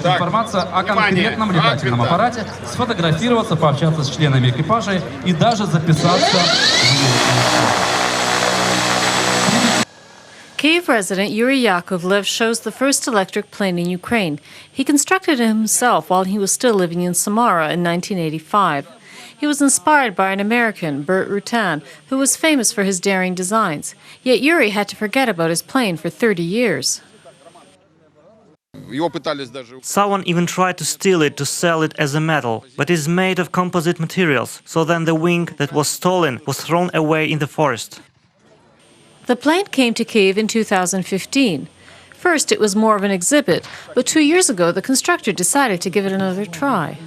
Информация о конкретном летательном аппарате, сфотографироваться, пообщаться с членами экипажа и даже записаться. Kyiv resident Yuri Yakovlev shows the first electric plane in Ukraine. He constructed it himself while he was still living in Samara in 1985. He was inspired by an American, Burt Rutan, who was famous for his daring designs. Yet Yuri had to forget about his plane for 30 years. Someone even tried to steal it to sell it as a medal, but it is made of composite materials, so then the wing that was stolen was thrown away in the forest. The plane came to Kyiv in 2015. First, it was more of an exhibit, but 2 years ago the constructor decided to give it another try.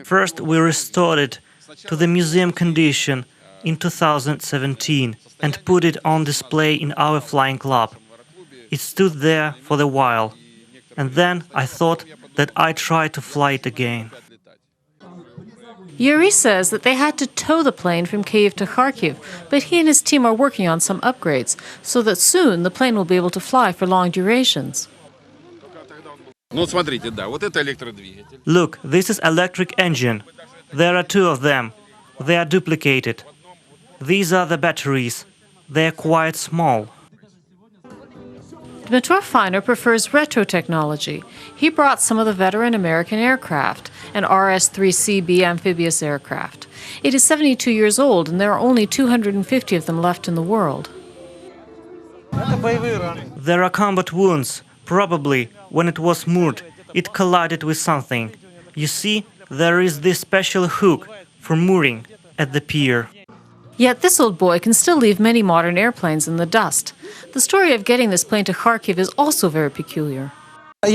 First, we restored it to the museum condition in 2017 and put it on display in our flying club. It stood there for a while, and then I thought that I'd try to fly it again. Yuri says that they had to tow the plane from Kyiv to Kharkiv, but he and his team are working on some upgrades so that soon the plane will be able to fly for long durations. Look, this is electric engine. There are two of them. They are duplicated. These are the batteries. They are quite small. Dmitro Feiner prefers retro technology. He brought some of the veteran American aircraft, an RS-3CB amphibious aircraft. It is 72 years old, and there are only 250 of them left in the world. There are combat wounds. Probably, when it was moored, it collided with something. You see, there is this special hook for mooring at the pier. Yet this old boy can still leave many modern airplanes in the dust. The story of getting this plane to Kharkiv is also very peculiar. I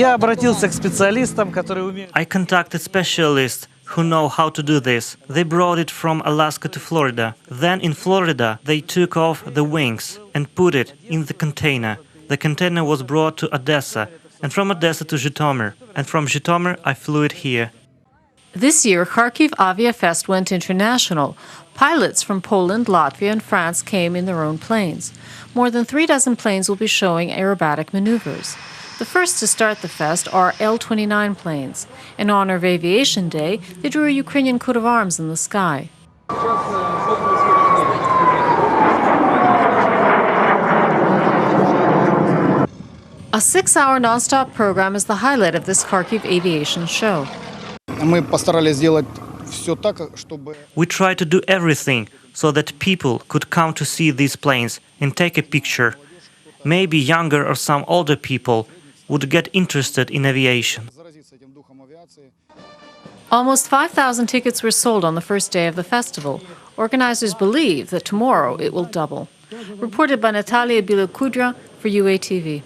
contacted specialists who know how to do this. They brought it from Alaska to Florida. Then in Florida they took off the wings and put it in the container. The container was brought to Odessa, and from Odessa to Zhytomyr, and from Zhytomyr I flew it here. This year, Kharkiv Aviafest went international. Pilots from Poland, Latvia, and France came in their own planes. More than 36 planes will be showing aerobatic maneuvers. The first to start the fest are L-29 planes. In honor of Aviation Day, they drew a Ukrainian coat of arms in the sky. A 6-hour non-stop program is the highlight of this Kharkiv aviation show. We tried to do everything so that people could come to see these planes and take a picture. Maybe younger or some older people would get interested in aviation. Almost 5,000 tickets were sold on the first day of the festival. Organizers believe that tomorrow it will double. Reported by Natalia Bilokudra for UATV.